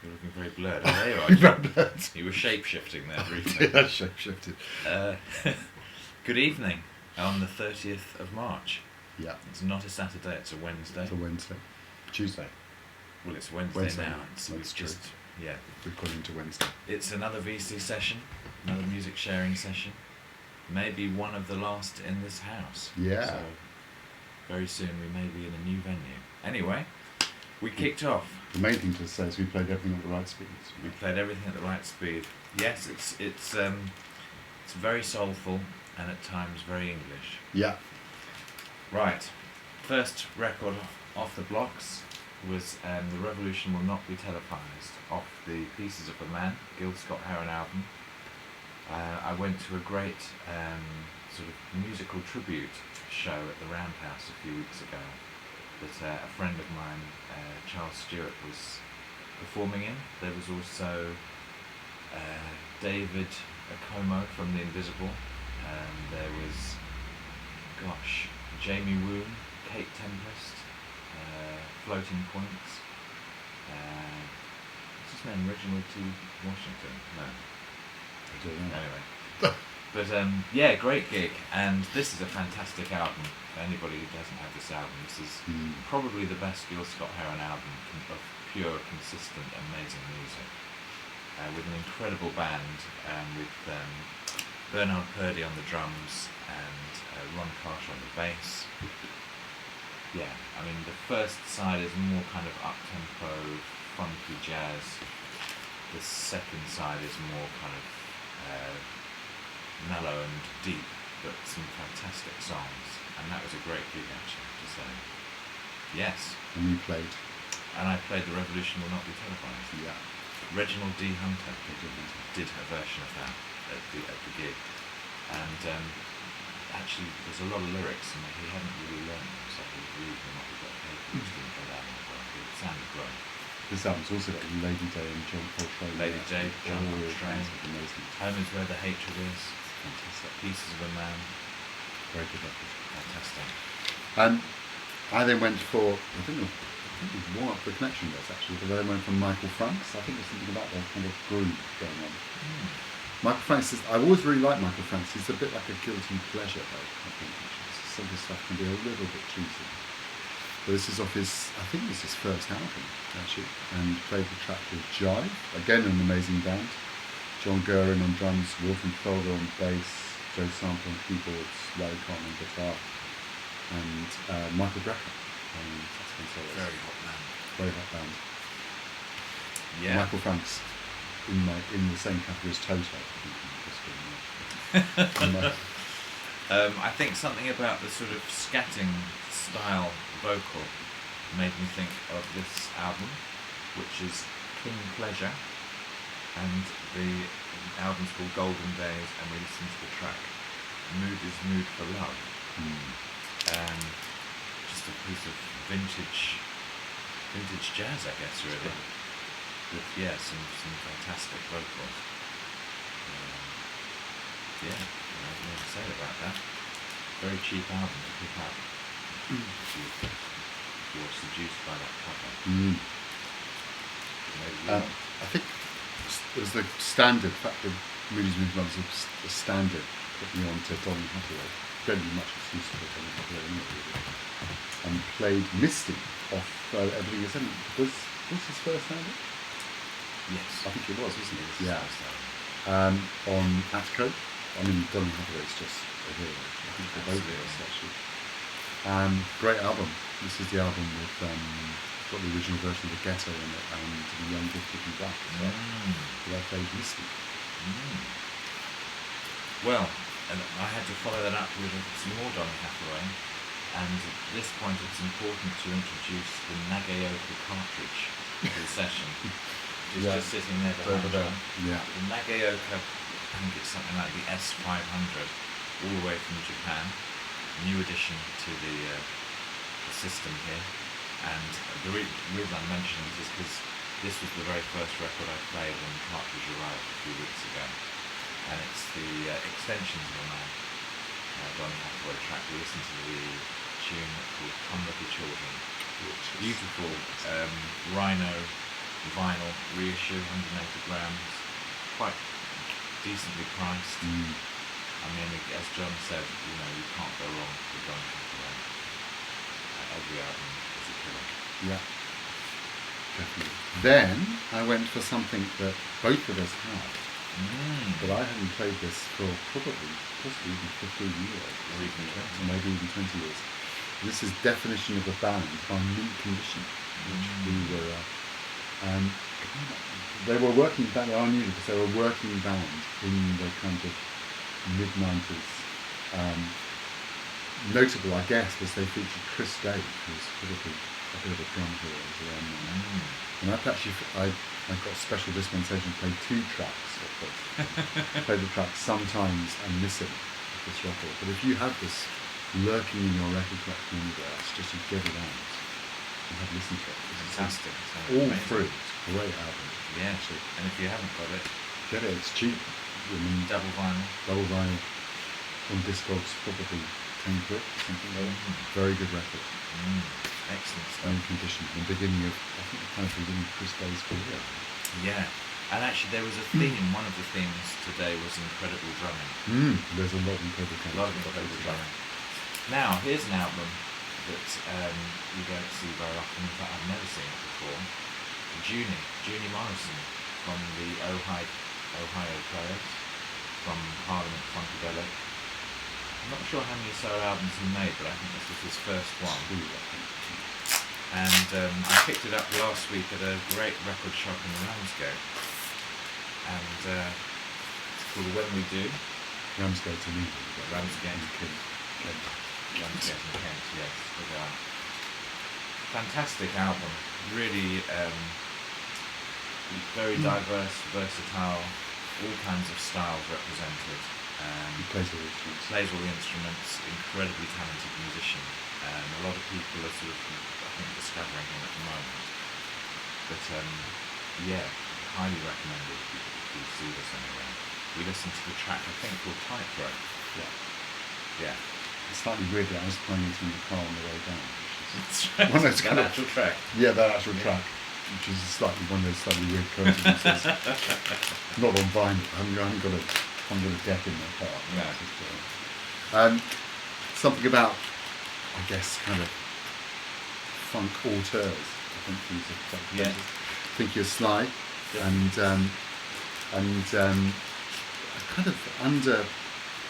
You're looking very blurred. Oh, there you are. Very blurred. You were shape-shifting there briefly. Yeah, shape-shifted. Good evening on the 30th of March. Yeah. It's not a Saturday, it's a Wednesday. It's a Wednesday. Tuesday. Well, it's Wednesday now. That's true. Yeah. We've gone into Wednesday. It's another VC session, another music sharing session. Maybe one of the last in this house. Yeah. So very soon we may be in a new venue. Anyway, we kicked off. The main thing to say is we played everything at the right speed. We played everything at the right speed. Yes, it's very soulful and at times very English. Yeah. Right. First record off the blocks was The Revolution Will Not Be Televised off the Pieces of a Man, Gil Scott-Heron album. I went to a great sort of musical tribute show at the Roundhouse a few weeks ago that a friend of mine, Charles Stewart, was performing in. There was also David Akomo from The Invisible. There was, Jamie Woon, Kate Tempest, Floating Points. What's his name? Reginald T. Washington? No. I don't know. Anyway. But yeah, great gig, and this is a fantastic album. For anybody who doesn't have this album, this is probably the best Gil Scott-Heron album of pure, consistent, amazing music. With an incredible band, with Bernard Purdy on the drums and Ron Karsh on the bass. Yeah, I mean the first side is more kind of up-tempo, funky jazz. The second side is more kind of mellow and deep, but some fantastic songs. And that was a great gig, actually, I have to say. Yes. And you played? And I played The Revolution Will Not Be Televised. Yeah. Reginald D. Hunter did a version of that at the gig. And actually, there's a lot of lyrics, and he hadn't really learned them, so he was reading them off. He got paid, he just didn't go down that well. It sounded great. This album's also got Lady Day and John Coltrane. Lady Day, John Coltrane. Amazing. Home is Where the Hatred Is. Fantastic. Pieces of a Man. Very good record. Fantastic. And I then went for, I think it was more up the connection does actually, but I then went for Michael Franks. I think there's something about that kind of groove going on. Michael Franks is, I've always really liked Michael Franks. He's a bit like a guilty pleasure though, I think. Some of his stuff can be a little bit cheesy. But this is off his, I think it's his first album actually, and played the track with Jive, again an amazing band. John Guerin on drums, Wilton Felder on bass, Joe Sample on keyboards, Larry Cotton on guitar, and Michael Greco on saxophone solos. Very hot man. Very hot band. Yeah. Michael Franks in the same category as Toto. I think something about the sort of scatting style vocal made me think of this album, which is King Pleasure, and the album's called Golden Days, and we listen to the track Mood is Mood for Love. Just a piece of vintage jazz, I guess, really. With some fantastic vocals. I don't know what to say about that. Very cheap album to pick up. If you're seduced by that cover. I think it was the standard, the fact that Moody's Mood Love was a standard, put me on to Donny Hathaway. Don't need much excuse for Donny Hathaway anyway, really. And played Misty off Everything Is Heaven. Was his first album? Yes. I think it was, wasn't it? Yeah. On Atco. I mean, Donny Hathaway's just a hero. I think they're both heroes, actually. Great album. This is the album with got the original version of The Ghetto in it and the Young Gifted and Black as well. So I played Misty. Well, and I had to follow that up with some more Donny Hathaway, and at this point it's important to introduce the Nagaoka cartridge to the session. It's just sitting there behind John. Yeah. The Nagaoka, I think it's something like the S500, all the way from Japan. New addition to the system here, and the reason I'm mentioning it is because this was the very first record I played when the cartridge arrived a few weeks ago, and it's the Extensions of a Man, Donny Hathaway track. We listened to the tune called Come Lucky Children. Beautiful rhino vinyl reissue, 180 grams, quite decently priced. I mean, as John said, you can't go wrong with John Scott-Heron. Every album is a killer. Yeah, definitely. Then I went for something that both of us had, but I hadn't played this for possibly even 15 years, Or even 20. maybe even 20 years. This is Definition of a Band by Mint Condition, which we were. They were working band. I knew because they were working band in the kind of mid-90s. Notable, I guess, was they featured Chris Dave, who's probably a bit of a drum hero as well. And I got special dispensation to play 2 tracks of this. Play the track Sometimes and Missing of this record. But if you have this lurking in your record collection anywhere, it's just you get it out and have a listen to it. Fantastic. All Amazing. through. It's a great album. Yeah, and if you haven't got it, Get it, it's cheap. I mean, double vinyl. double vinyl on Discogs, probably 10 quid or something like that. Very good record. Excellent stuff. Mint Condition, the beginning of, I think the kind of beginning of Chris Day's career. Yeah, and actually there was a theme. One of the themes today was incredible drumming. There's a lot of incredible A lot of incredible drumming. Now, here's an album that you don't see very often. In fact, I've never seen it before. Junie Morrison from the Ohio Players, from Parliament Funkadelic. I'm not sure how many solo albums he made, but I think this was his first one. And I picked it up last week at a great record shop in Ramsgate. And it's called When We Do. Ramsgate to me. Ramsgate. Kent. Ramsgate in Kent, yes. Fantastic album. Really very diverse, versatile, all kinds of styles represented. He plays all the instruments. Plays all the instruments, incredibly talented musician. A lot of people are sort of, I think, discovering him at the moment. But yeah, highly recommended if you see this anywhere. We listened to the track, I think, called Tightrope. Yeah. It's slightly weird that I was playing it in the car on the way down. That's right. One of those That actual track. Yeah, that actual track, which is one of those slightly weird coincidences. Not on vinyl. I haven't got a deck in my car. Yeah. Something about, I guess, kind of funk auteurs. I think these are Yeah. Think You're Sly, and a kind of under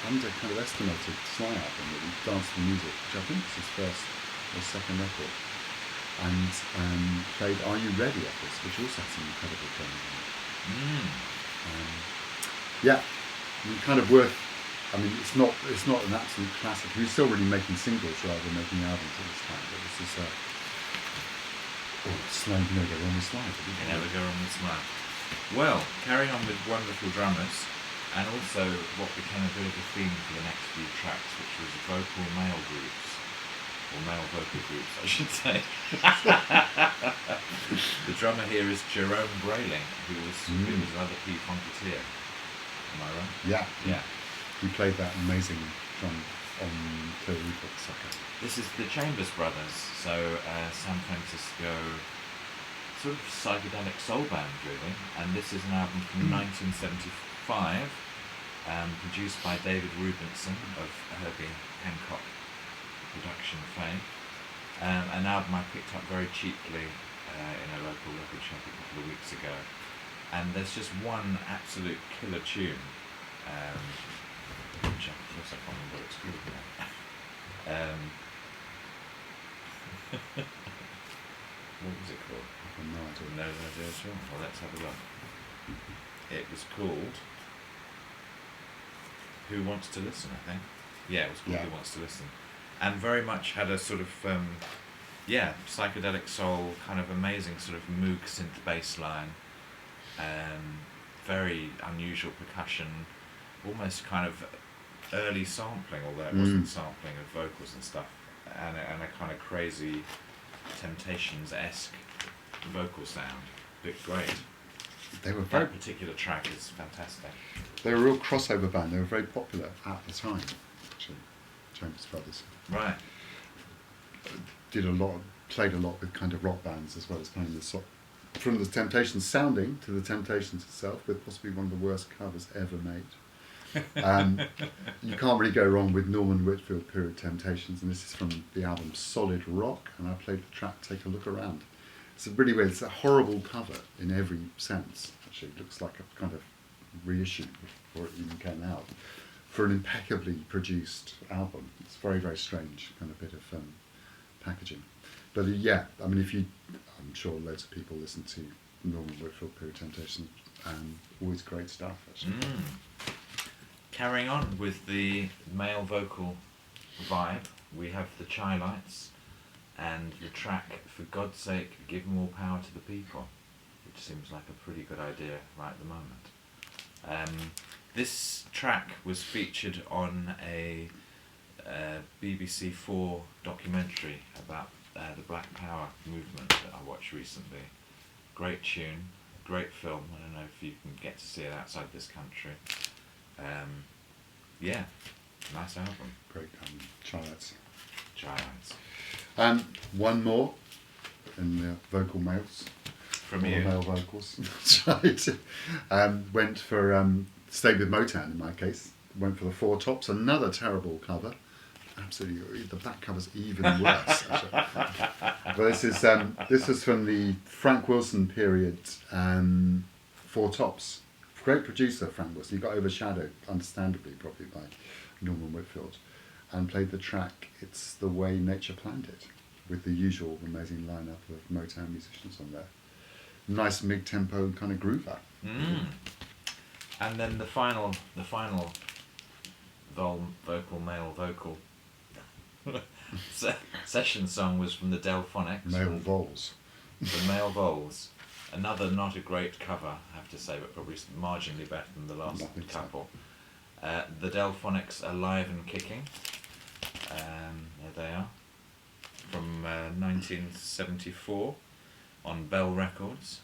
kind of estimated Sly album that he danced to music, which I think is his first or second record, and played Are You Ready at this, which also had some incredible drumming in it. Yeah, I mean, kind of worth. I mean, it's not an absolute classic. He was still really making singles rather than making albums at this time, but this is Sly, you never go wrong with Sly. You never go wrong with Sly. Well, carry on with wonderful drummers, and also what became a bit of a theme for the next few tracks, which was vocal male groups, or male vocal groups, I should say. The drummer here is Jerome Brayling, who was another P Funketeer. Am I right? Yeah. Yeah. He played that amazing drum on Killer Sucker. This is the Chambers Brothers, so San Francisco sort of psychedelic soul band really, and this is an album from 1975, produced by David Rubinson of Herbie Hancock production fame. An album I picked up very cheaply in a local record shop a couple of weeks ago, and there's just one absolute killer tune, which of course I can't remember what it's called now. What was it called? No idea. No idea at all. Well, let's have a look. It was called Who Wants to Listen, I think. Yeah, it was called Who Wants to Listen. And very much had a sort of, psychedelic soul, kind of amazing sort of Moog synth bass line, very unusual percussion, almost kind of early sampling, although it wasn't sampling of vocals and stuff, and a kind of crazy Temptations-esque vocal sound. But great. They were That particular track is fantastic. They were a real crossover band. They were very popular at the time, actually. Chambers Brothers. Right. Played a lot with kind of rock bands as well as playing the from the Temptations sounding to the Temptations itself, with possibly one of the worst covers ever made. You can't really go wrong with Norman Whitfield period Temptations, and this is from the album Solid Rock, and I played the track Take a Look Around. It's really weird. It's a horrible cover in every sense. Actually, it looks like a kind of reissue before it even came out for an impeccably produced album. It's very, very strange kind of bit of packaging. But yeah, I mean, I'm sure loads of people listen to Norman Whitfield period Temptations, and always great stuff, actually. Carrying on with the male vocal vibe, we have the Chai Lights and the track For God's Sake, Give More Power to the People, which seems like a pretty good idea right at the moment. This track was featured on a BBC 4 documentary about the Black Power movement that I watched recently. Great tune, great film. I don't know if you can get to see it outside this country. Yeah, nice album. Great album, Chai Lights. Chai Lights. One more in the vocal males. From all you. The male vocals. That's right. Went for, stayed with Motown in my case. Went for the Four Tops, another terrible cover. Absolutely, the back cover's even worse. But this is from the Frank Wilson period, Four Tops. Great producer, Frank Wilson. He got overshadowed, understandably, probably by Norman Whitfield, and played the track It's the Way Nature Planned It, with the usual amazing lineup of Motown musicians on there. Nice mid-tempo kind of groover. And then the final vocal, male vocal session song was from the Delphonics. Male vols. The Male Vols. Another not a great cover, I have to say, but probably marginally better than the last couple. So. The Delphonics Alive and Kicking. There they are. From 1974 on Bell Records,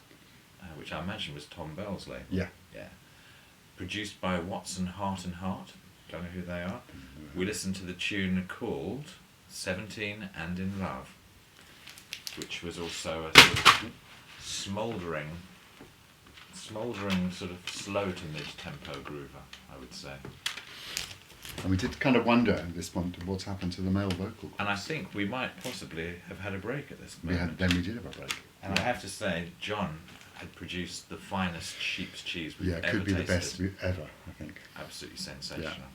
which I imagine was Tom Bell's label. Yeah. Produced by Watson Hart and Hart. Don't know who they are. We listened to the tune called 17 and in Love, which was also a sort of smouldering sort of slow to mid-tempo groover, I would say. And we did kind of wonder at this point what's happened to the male vocal. And I think we might possibly have had a break at this moment. We did have a break. And I have to say, John had produced the finest sheep's cheese we've ever tasted. Yeah, it could be the best ever, I think. Absolutely sensational. Yeah.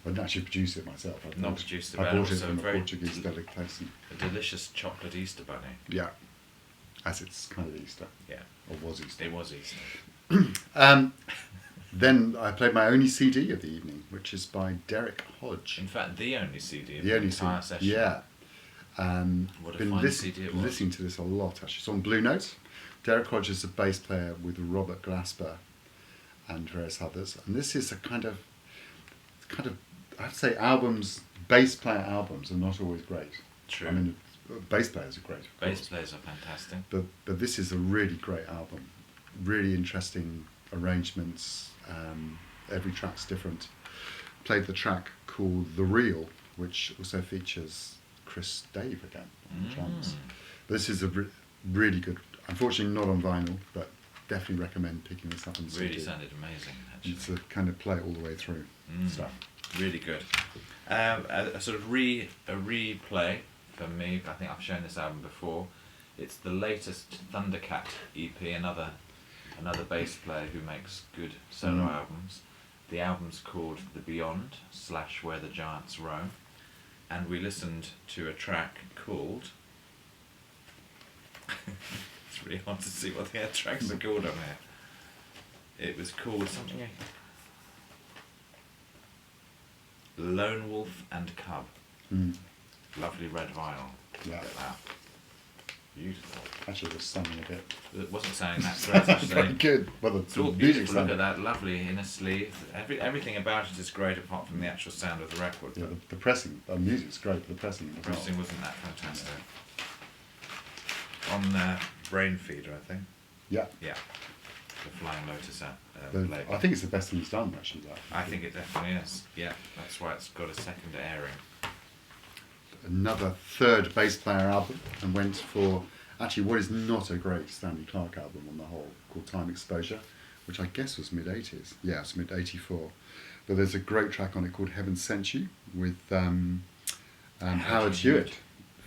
I didn't actually produce it myself. I bought it from a Portuguese delicatessen. A delicious chocolate Easter bunny. Yeah. As it's kind of Easter. Yeah. Or was Easter. It was Easter. Then I played my only CD of the evening, which is by Derek Hodge. In fact, the only CD of the entire session. Yeah. What a fine CD it was. Listening to this a lot, actually. It's on Blue Note. Derek Hodge is a bass player with Robert Glasper and various others. And this is a kind of, I'd say bass player albums are not always great. True. I mean, bass players are great. Bass players are fantastic. But this is a really great album. Really interesting arrangements. Every track's different. Played the track called The Real, which also features Chris Dave again on drums. But this is a really good, unfortunately not on vinyl, but definitely recommend picking this up on CD. Really sounded amazing, actually. It's a kind of play it all the way through stuff. Really good. A sort of replay for me. I think I've shown this album before. It's the latest Thundercat EP, another bass player who makes good solo albums. The album's called The Beyond / Where the Giants Roam, and we listened to a track called it's really hard to see what the tracks are called on here. It was called something Lone Wolf and Cub. Lovely red vinyl. Yeah. Look at that. Beautiful. Actually, it was sounding a bit. It wasn't sounding that great. It was very good. Well, it's all beautiful. Look at that lovely inner sleeve. Everything about it is great apart from the actual sound of the record. Yeah, the pressing, the music's great, but the pressing. The pressing wasn't that fantastic. On Brain Feeder, I think. Yeah. Yeah. The Flying Lotus label. I think it's the best thing he's done, actually. I think it definitely is. Yeah, that's why it's got a second airing. Another third bass player album, and went for Actually, what is not a great Stanley Clarke album on the whole, called Time Exposure, which I guess was mid-80s. Yeah, it's mid-84. But there's a great track on it called Heaven Sent You with Howard Hewitt,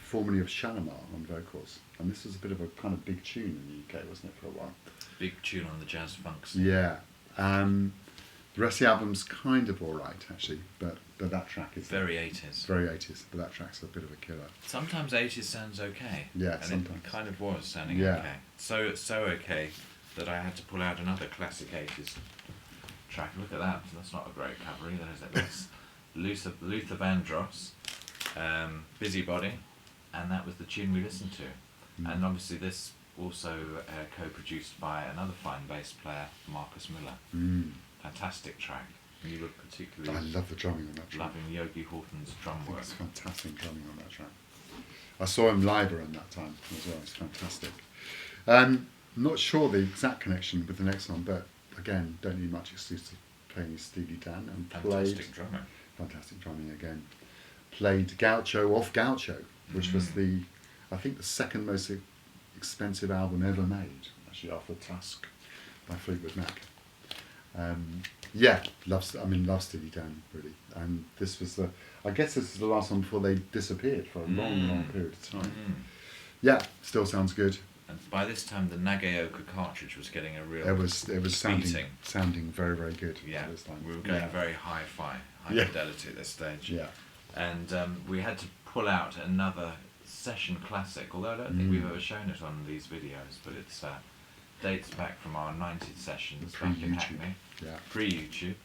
formerly of Shalimar, on vocals. And this was a bit of a kind of big tune in the UK, wasn't it, for a while? Big tune on the jazz funk scene. Yeah. The rest of the album's kind of alright, actually, but that track is... Very 80s. It's very 80s, but that track's a bit of a killer. Sometimes 80s sounds okay. Yeah, and sometimes. it kind of was sounding Yeah. okay. So okay that I had to pull out another classic 80s track. Look at that. That's not a great cover either, is it? That's Luther Vandross, Busybody, and that was the tune we listened to. And obviously this also co-produced by another fine bass player, Marcus Miller. Fantastic track. You were particularly... I love the drumming on that track. Loving Yogi Horton's drum I think work. it's fantastic drumming on that track. I saw him live around that time as well. It's fantastic. Not sure the exact connection with the next one, but again, don't need much excuse to play any Steely Dan. And Fantastic drumming. Fantastic drumming again. Played Gaucho off Gaucho, which was I think the second most expensive album ever made, actually after Tusk by Fleetwood Mac. Love Steely Dan really, and this was I guess this is the last one before they disappeared for a long period of time. Yeah, still sounds good. And by this time, the Nagaoka cartridge was getting a real... It was sounding very, very good. Yeah, this time. we were going very hi-fi, high fidelity at this stage. Yeah. And we had to pull out another session classic, although I don't think we've ever shown it on these videos, but it's dates back from our 90s sessions back in Hackney, pre-YouTube,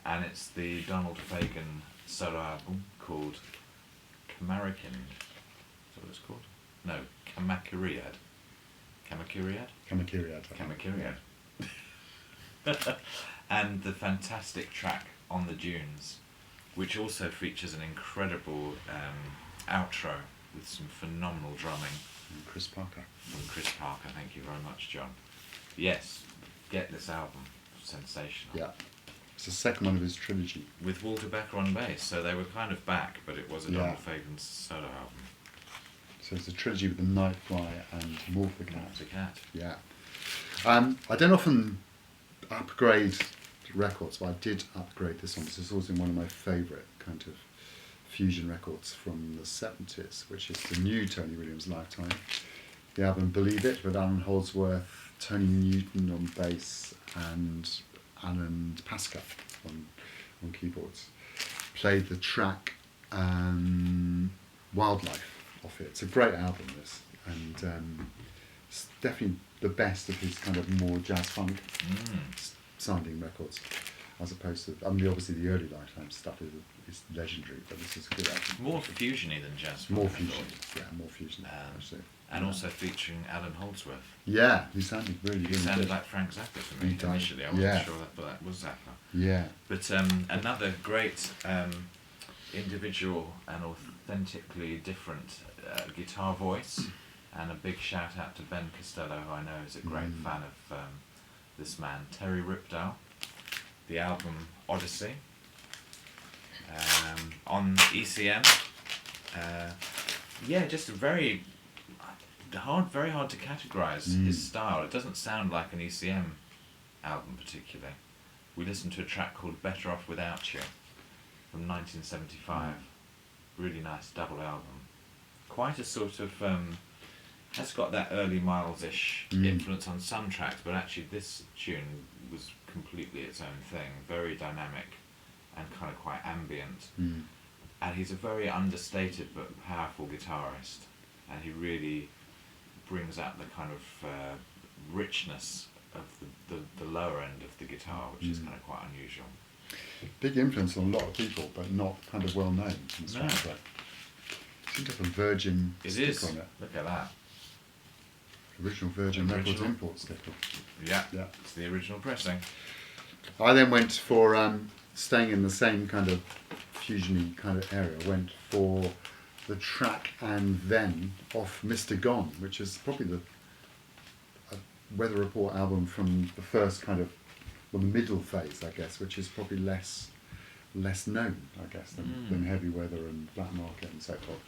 and it's the Donald Fagen solo album called Kamarakind. Is that what it's called? No, Kamakiriad. Kamakiriad. And the fantastic track On the Dunes, which also features an incredible outro with some phenomenal drumming. From Chris Parker. Thank you very much, John. Yes, get this album. Sensational. Yeah. It's the second one of his trilogy. With Walter Becker on bass, so they were kind of back, but it was a Donald Fagen solo album. So it's a trilogy with The Nightfly and Morph the Cat. The Cat. Yeah. I don't often upgrade records, but I did upgrade this one. This is always one of my favourite kind of fusion records from the 70s, which is the new Tony Williams Lifetime. The album Believe It with Alan Holdsworth, Tony Newton on bass, and Alan Pasca on keyboards. Played the track Wildlife off it. It's a great album, this, and it's definitely the best of his kind of more jazz funk sounding records, as opposed to, obviously the early Lifetime stuff is legendary, but this is a good album. More fusiony than jazz funk. More fusion, more fusion. Actually. And also featuring Alan Holdsworth. Yeah, he sounded really good. He sounded like Frank Zappa to me initially. I wasn't sure that was Zappa. Yeah. But another great individual and authentically different guitar voice, and a big shout out to Ben Costello, who I know is a great fan of this man, Terry Ripdale. The album Odyssey on ECM. Just a very hard to categorise his style. It doesn't sound like an ECM album particularly. We listened to a track called Better Off Without You from 1975. Really nice double album. Quite a sort of has got that early Miles-ish influence on some tracks, but actually this tune was completely its own thing. Very dynamic and kind of quite ambient. And he's a very understated but powerful guitarist, and he really brings out the kind of richness of the lower end of the guitar, which is kind of quite unusual. Big influence on a lot of people, but not kind of well known. No. Seems to have a Virgin sticker on it. Look at that. Original Virgin Records import sticker. Yeah, it's the original pressing. I then went for, staying in the same kind of fusiony kind of area, went for the track And Then off Mr. Gone, which is probably the Weather Report album from the first kind of, the middle phase, I guess, which is probably less known, I guess, than Heavy Weather and Black Market and so forth.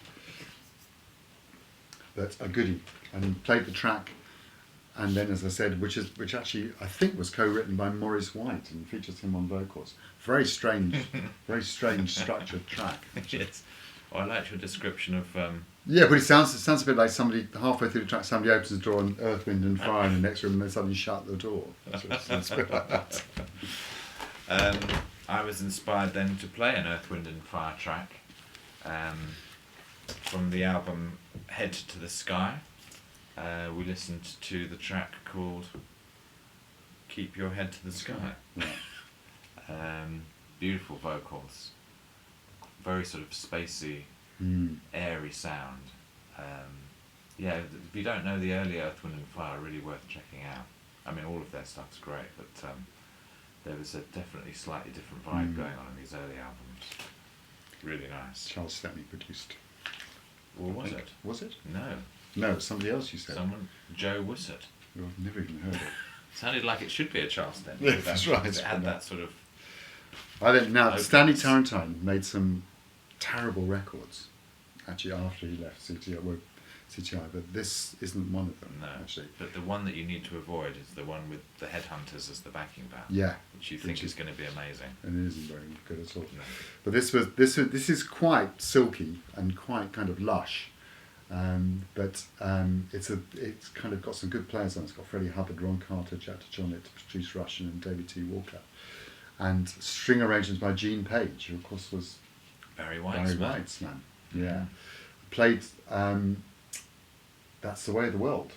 but a goodie. And played the track, and then, as I said, which actually I think was co-written by Maurice White and features him on vocals. Very strange structured track. Yes. Oh, I liked your description of. Yeah, but it sounds a bit like somebody halfway through the track, somebody opens the door on Earth, Wind and Fire in the next room, and then suddenly shut the door. That's what it sounds a bit like that. I was inspired then to play an Earth, Wind and Fire track from the album Head to the Sky. We listened to the track called Keep Your Head to the Sky. Yeah. Beautiful vocals, very sort of spacey, airy sound. Yeah, if you don't know the early Earth, Wind and Fire, really worth checking out. I mean, all of their stuff's great, but there was a definitely slightly different vibe going on in these early albums. Really nice. Charles Stepney produced. Well, was it? Was it? No. No, somebody else you said. Someone, Joe Wissett. Well, I've never even heard of it. Sounded like it should be a Charles Stepney. Yeah, that's right. It had that sort of. I don't now. Opens. Stanley Tarantine made some terrible records, actually, after he left CTI, but this isn't one of them. No, actually. but the one that you need to avoid is the one with the Headhunters as the backing band. Yeah, which you think is going to be amazing. And it isn't very good at all. No. But this is quite silky and quite kind of lush. But it's kind of got some good players on it. It's got Freddie Hubbard, Ron Carter, Jack DeJohnette, Patrice Rushen and David T. Walker. And string arrangements by Gene Page, who of course was Barry White's man. Yeah. Played That's the Way of the World.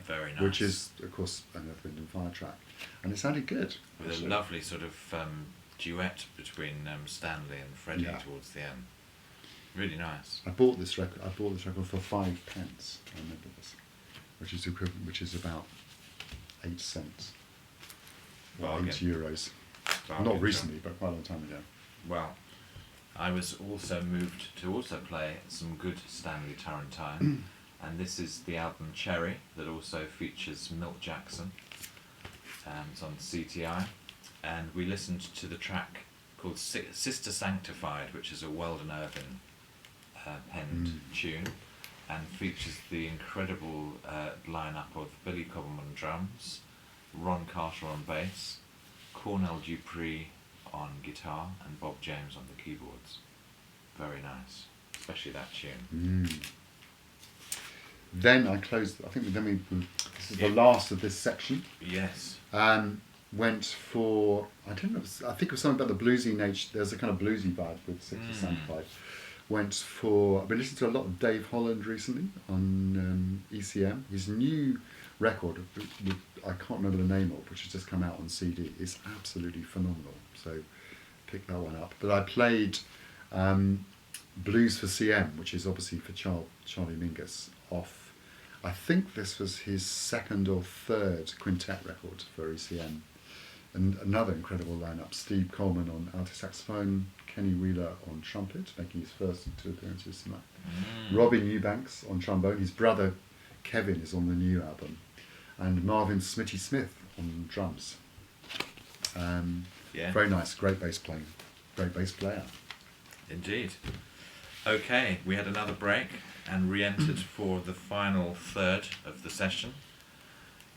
Very nice. Which is, of course, an Earth, Wind and Fire track. And it sounded good. With actually. a lovely sort of duet between Stanley and Freddie towards the end. Really nice. I bought this record for 5 pence. I remember this, which is about 8 cents. Or Bargain. €8. Bargain, Not recently, but quite a long time ago. Well, I was also moved to also play some good Stanley Tarantine, and this is the album Cherry that also features Milt Jackson. It's on CTI, and we listened to the track called Sister Sanctified, which is a Weldon Irvin penned tune, and features the incredible lineup of Billy Cobham on drums, Ron Carter on bass, Cornell Dupree on guitar, and Bob James on the keyboards. Very nice, especially that tune. Then I closed. I think this is the last of this section. Yes. Went for, I don't know, I think it was something about the bluesy nature. There's a kind of bluesy vibe with Sister Sanctified. Went for, I've been listening to a lot of Dave Holland recently on ECM. His new record, I can't remember the name of, which has just come out on CD, is absolutely phenomenal. So pick that one up. But I played Blues for CM, which is obviously for Charlie Mingus, off, I think this was his 2nd or 3rd quintet record for ECM. And another incredible lineup: Steve Coleman on alto saxophone, Kenny Wheeler on trumpet, making his first 2 appearances tonight. Robin Eubanks on trombone. His brother Kevin is on the new album, and Marvin Smitty Smith on drums. Very nice, great bass player. Indeed. Okay, we had another break and re-entered for the final third of the session.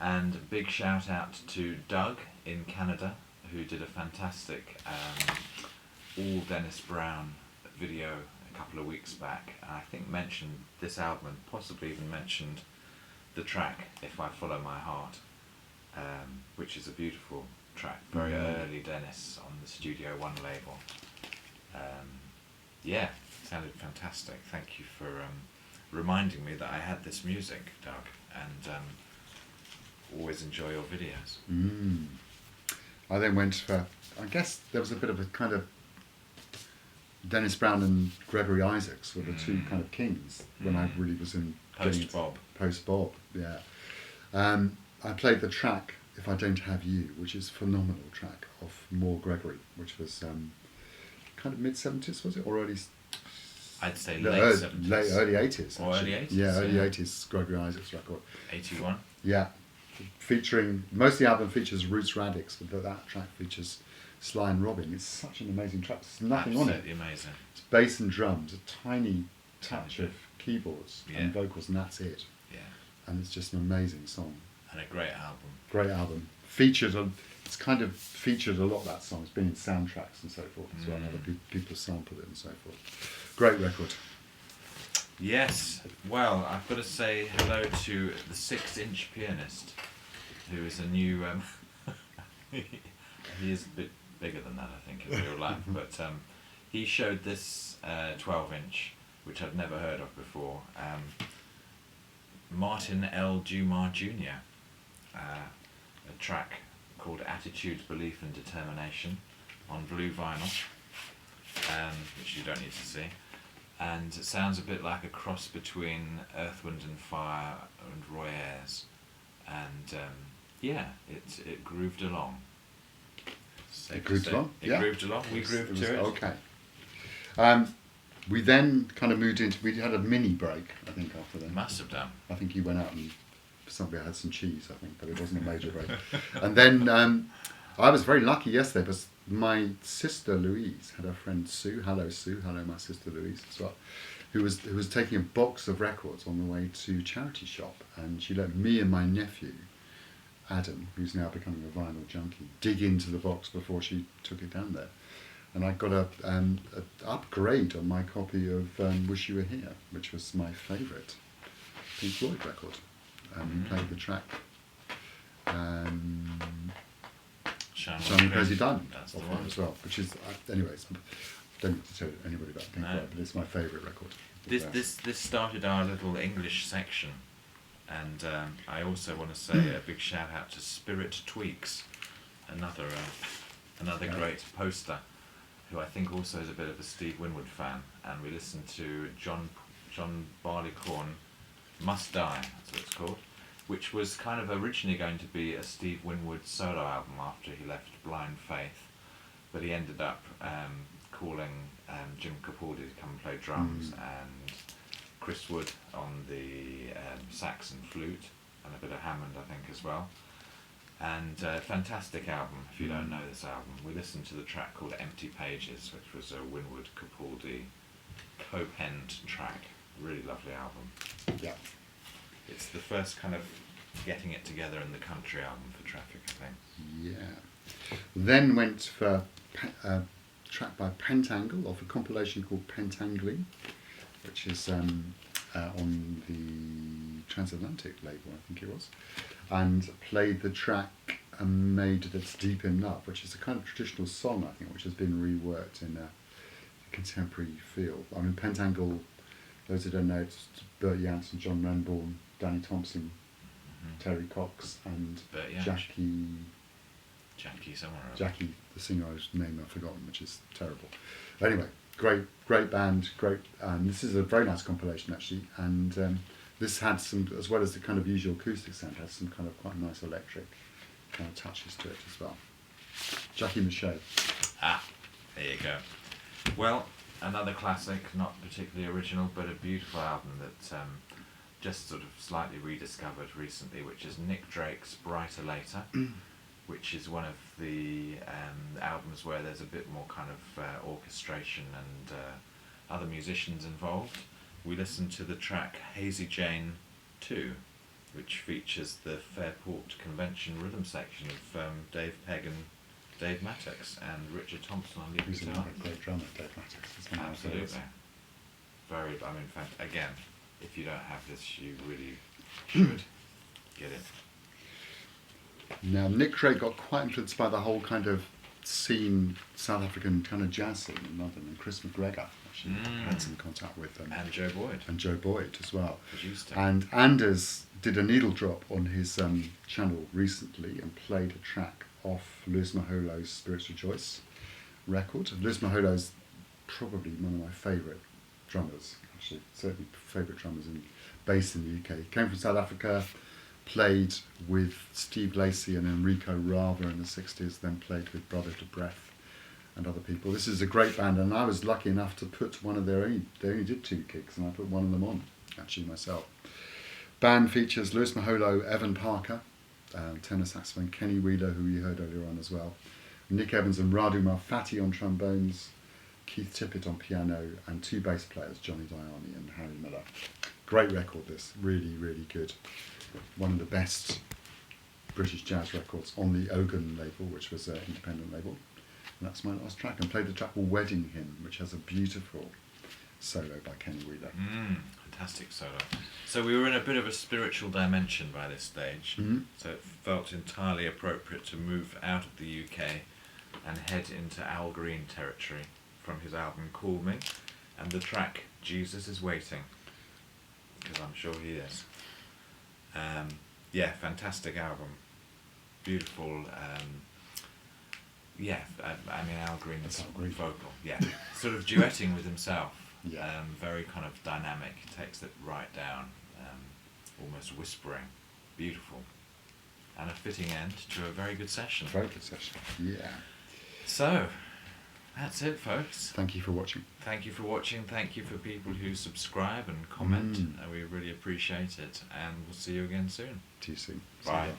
And a big shout out to Doug in Canada, who did a fantastic all Dennis Brown video a couple of weeks back. And I think mentioned this album and possibly even mentioned the track If I Follow My Heart, which is a beautiful track, very early Dennis on the Studio One label. Yeah, sounded fantastic. Thank you for reminding me that I had this music, Doug, and always enjoy your videos. I then went for, I guess there was a bit of a kind of Dennis Brown and Gregory Isaacs were the two kind of kings when I really was in post-Bob, yeah. I played the track If I Don't Have You, which is a phenomenal track of More Gregory, which was kind of mid-70s, was it? Or early... I'd say late 70s. Early 80s. Or early 80s. Yeah, early 80s Gregory Isaacs record. 81. Yeah. Featuring, most of the album features Roots Radix, but that track features Sly and Robbing. It's such an amazing track. There's nothing on it. Absolutely amazing. It's bass and drums, a tiny touch of keyboards Yeah. and vocals, and that's it. Yeah. And it's just an amazing song. And a great album. Great album. It's kind of featured a lot, that song. It's been in soundtracks and so forth as well. Other people sampled it and so forth. Great record. Yes. Well, I've got to say hello to the 6-inch pianist, who is a new. He is a bit bigger than that, I think, in real life. But he showed this 12-inch, which I'd never heard of before. Martin L. Dumar Jr. A track called Attitude, Belief and Determination on blue vinyl, which you don't need to see. And it sounds a bit like a cross between Earth, Wind and Fire and Roy Ayers. And it grooved along. It grooved along? It grooved along. We grooved to it. Okay. We then kind of moved into, we had a mini break, I think, after that. Must have done. I think you went out and somebody had some cheese, I think, but it wasn't a major break. And then I was very lucky yesterday because my sister Louise had her friend Sue. Hello Sue, hello my sister Louise as well, who was taking a box of records on the way to charity shop, and she let me and my nephew Adam, who's now becoming a vinyl junkie, dig into the box before she took it down there. And I got a upgrade on my copy of Wish You Were Here, which was my favourite Pink Floyd record. We played the track Shining Crazy Diamond That's the off one it as well, which is, anyways, I don't need to tell anybody about Pink Floyd, but it's my favourite record. This started our little English section, and I also want to say a big shout out to Spirit Tweaks, another great poster, who I think also is a bit of a Steve Winwood fan, and we listened to John Barleycorn Must Die, that's what it's called, which was kind of originally going to be a Steve Winwood solo album after he left Blind Faith, but he ended up calling Jim Capaldi to come and play drums, and Chris Wood on the sax and flute, and a bit of Hammond, I think, as well. And fantastic album. If you don't know this album, we listened to the track called Empty Pages, which was a Winwood Capaldi co-penned track. Really lovely album. Yeah. It's the first kind of getting it together in the country album for Traffic, I think. Yeah. Then went for a track by Pentangle off a compilation called Pentangling, which is on the Transatlantic label, I think it was, and played the track Made That's Deep in Love, which is a kind of traditional song, I think, which has been reworked in a contemporary feel. I mean, Pentangle, those who don't know, it's Bert Janssen, John Renbourn, Danny Thompson, Terry Cox, and Jackie somewhere else. Jackie, the singer whose name I've forgotten, which is terrible. Anyway, great band, great. This is a very nice compilation actually, and this had some, as well as the kind of usual acoustic sound, has some kind of quite nice electric kind of touches to it as well. Jackie Michaud. There you go. Well, another classic, not particularly original, but a beautiful album that just sort of slightly rediscovered recently, which is Nick Drake's Brighter Later, which is one of the albums where there's a bit more kind of orchestration and other musicians involved. We listened to the track Hazy Jane 2, which features the Fairport Convention rhythm section of Dave Pegg and Dave Mattox and Richard Thompson on lead He's guitar. another great drummer, Dave Mattox. Absolutely. Very, I mean, again, if you don't have this, you really should get it. Now, Nick Drake got quite influenced by the whole kind of scene, South African kind of jazz scene in London, and Chris McGregor actually had some contact with them. And Joe Boyd. And Joe Boyd as well. Produced him. And Anders did a needle drop on his channel recently and played a track off Lewis Maholo's Spirits Rejoice record. Lewis Maholo's probably one of my favourite drummers, actually, certainly favourite drummers based in the UK. He came from South Africa, played with Steve Lacey and Enrico Rava in the 60s, then played with Brother to Breath and other people. This is a great band, and I was lucky enough to put one of their own, they only did 2 gigs, and I put one of them on, actually, myself. Band features Lewis Maholo, Evan Parker, tenor saxophone, Kenny Wheeler, who you heard earlier on as well, Nick Evans and Radu Malfatti on trombones, Keith Tippett on piano, and 2 bass players, Johnny Diani and Harry Miller. Great record, this. Really, really good. One of the best British jazz records on the Ogan label, which was an independent label. And that's my last track. And played the track called Wedding Hymn, which has a beautiful solo by Kenny Wheeler. Fantastic solo. So we were in a bit of a spiritual dimension by this stage, so it felt entirely appropriate to move out of the UK and head into Al Green territory from his album Call Me, and the track Jesus Is Waiting, because I'm sure he is. Yeah, fantastic album. Beautiful. Yeah, I mean Al Green's vocal. Yeah, sort of duetting with himself. Yeah. Very kind of dynamic. He takes it right down, almost whispering. Beautiful. And a fitting end to a very good session. Very good session. Yeah. So, that's it, folks. Thank you for watching. Thank you for watching. Thank you for people who subscribe and comment. We really appreciate it. And we'll see you again soon. See you soon. Bye. See you.